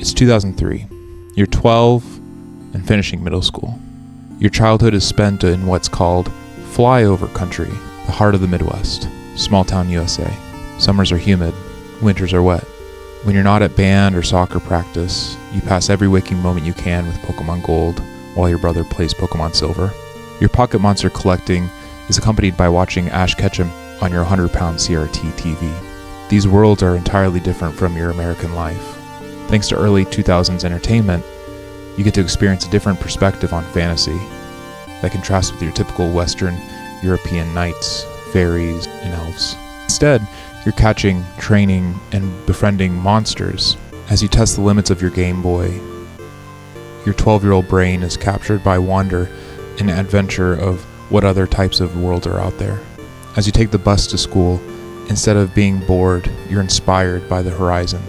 It's 2003. You're 12 and finishing middle school. Your childhood is spent in what's called flyover country, the heart of the Midwest, small town USA. Summers are humid, winters are wet. When you're not at band or soccer practice, you pass every waking moment you can with Pokemon Gold while your brother plays Pokemon Silver. Your pocket monster collecting is accompanied by watching Ash Ketchum on your 100-pound CRT TV. These worlds are entirely different from your American life. Thanks to early 2000s entertainment, you get to experience a different perspective on fantasy that contrasts with your typical Western European knights, fairies, and elves. Instead, you're catching, training, and befriending monsters. As you test the limits of your Game Boy, your 12-year-old brain is captured by wonder and adventure of what other types of worlds are out there. As you take the bus to school, instead of being bored, you're inspired by the horizon,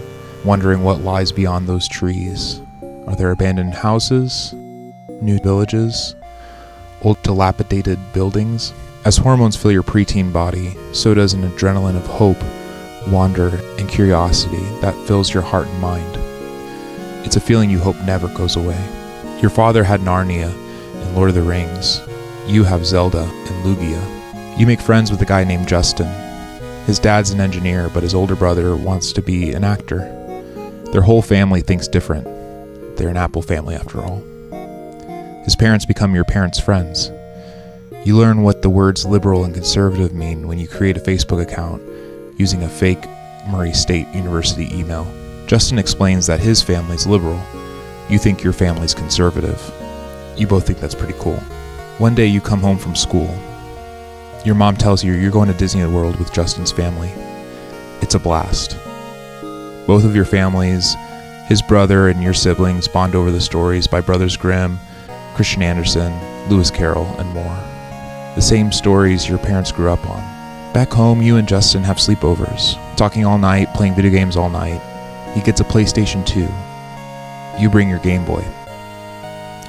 wondering what lies beyond those trees. Are there abandoned houses, new villages, old dilapidated buildings? As hormones fill your preteen body, so does an adrenaline of hope, wonder, and curiosity that fills your heart and mind. It's a feeling you hope never goes away. Your father had Narnia and Lord of the Rings. You have Zelda and Lugia. You make friends with a guy named Justin. His dad's an engineer, but his older brother wants to be an actor. Their whole family thinks different. They're an Apple family after all. His parents become your parents' friends. You learn what the words liberal and conservative mean when you create a Facebook account using a fake Murray State University email. Justin explains that his family's liberal. You think your family's conservative. You both think that's pretty cool. One day you come home from school. Your mom tells you you're going to Disney World with Justin's family. It's a blast. Both of your families, his brother and your siblings, bond over the stories by Brothers Grimm, Christian Andersen, Lewis Carroll, and more. The same stories your parents grew up on. Back home, you and Justin have sleepovers, talking all night, playing video games all night. He gets a PlayStation 2. You bring your Game Boy.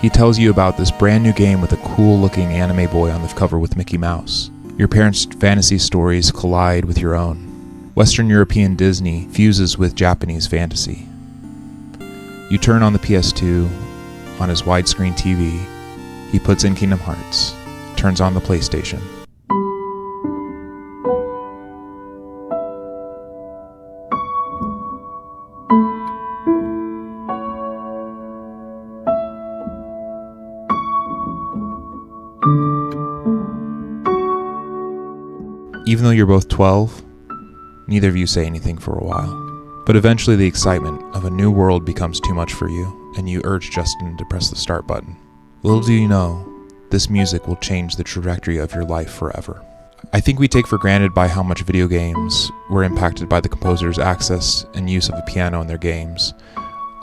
He tells you about this brand new game with a cool-looking anime boy on the cover with Mickey Mouse. Your parents' fantasy stories collide with your own. Western European Disney fuses with Japanese fantasy. You turn on the PS2, on his widescreen TV, he puts in Kingdom Hearts, turns on the PlayStation. Even though you're both 12, neither of you say anything for a while. But eventually the excitement of a new world becomes too much for you, and you urge Justin to press the start button. Little do you know, this music will change the trajectory of your life forever. I think we take for granted by how much video games were impacted by the composer's access and use of a piano in their games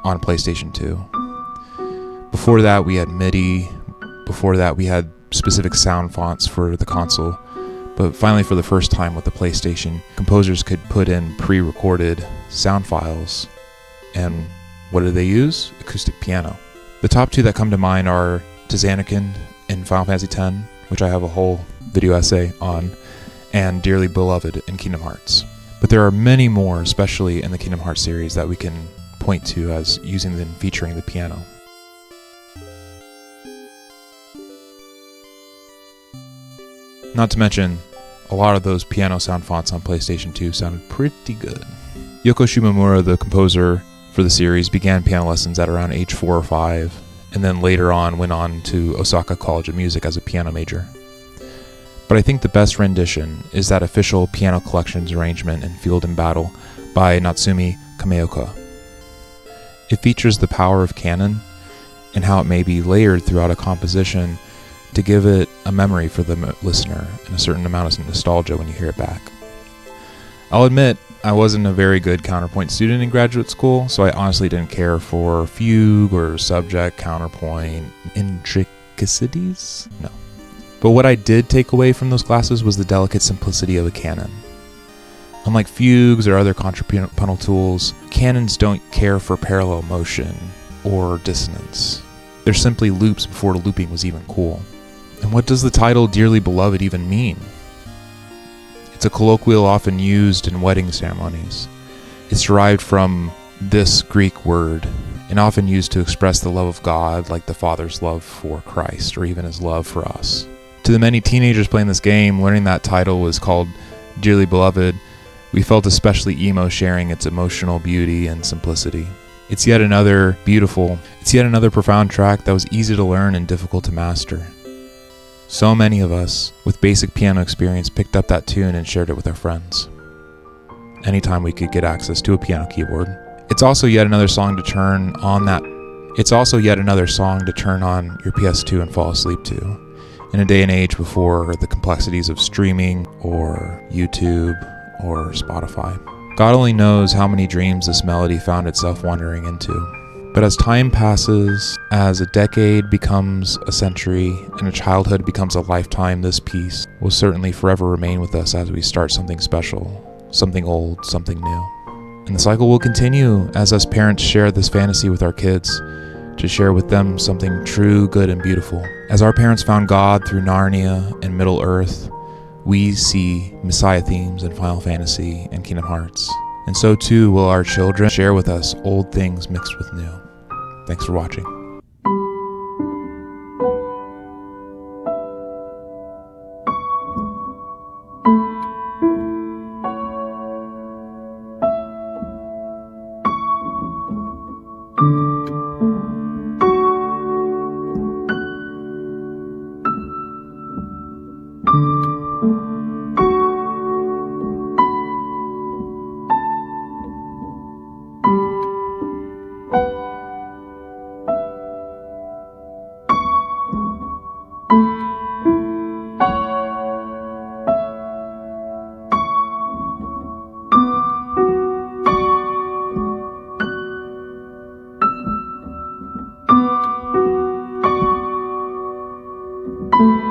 on PlayStation 2. Before that, we had MIDI. Before that, we had specific sound fonts for the console. But finally, for the first time with the PlayStation, composers could put in pre-recorded sound files. And what do they use? Acoustic piano. The top two that come to mind are Tzanikin in Final Fantasy X, which I have a whole video essay on, and Dearly Beloved in Kingdom Hearts. But there are many more, especially in the Kingdom Hearts series, that we can point to as using and featuring the piano. Not to mention, a lot of those piano sound fonts on PlayStation 2 sounded pretty good. Yoko Shimomura, the composer for the series, began piano lessons at around age 4 or 5, and then later on went on to Osaka College of Music as a piano major. But I think the best rendition is that official piano collections arrangement in Field and Battle by Natsumi Kameoka. It features the power of canon and how it may be layered throughout a composition to give it a memory for the listener and a certain amount of nostalgia when you hear it back. I'll admit, I wasn't a very good counterpoint student in graduate school, so I honestly didn't care for fugue or subject, counterpoint, intricacies? No. But what I did take away from those classes was the delicate simplicity of a canon. Unlike fugues or other contrapuntal tools, canons don't care for parallel motion or dissonance. They're simply loops before looping was even cool. And what does the title Dearly Beloved even mean? It's a colloquial often used in wedding ceremonies. It's derived from this Greek word, and often used to express the love of God, like the Father's love for Christ, or even his love for us. To the many teenagers playing this game, learning that title was called Dearly Beloved, we felt especially emo sharing its emotional beauty and simplicity. It's yet another profound track that was easy to learn and difficult to master. So many of us with basic piano experience picked up that tune and shared it with our friends anytime we could get access to a piano keyboard. It's also yet another song to turn on your PS2 and fall asleep to, in a day and age before the complexities of streaming or YouTube or Spotify. God only knows how many dreams this melody found itself wandering into. But as time passes, as a decade becomes a century, and a childhood becomes a lifetime, this piece will certainly forever remain with us as we start something special, something old, something new. And the cycle will continue as us parents share this fantasy with our kids, to share with them something true, good, and beautiful. As our parents found God through Narnia and Middle-earth, we see Messiah themes in Final Fantasy and Kingdom Hearts. And so too will our children share with us old things mixed with new. Thanks for watching. Thank you.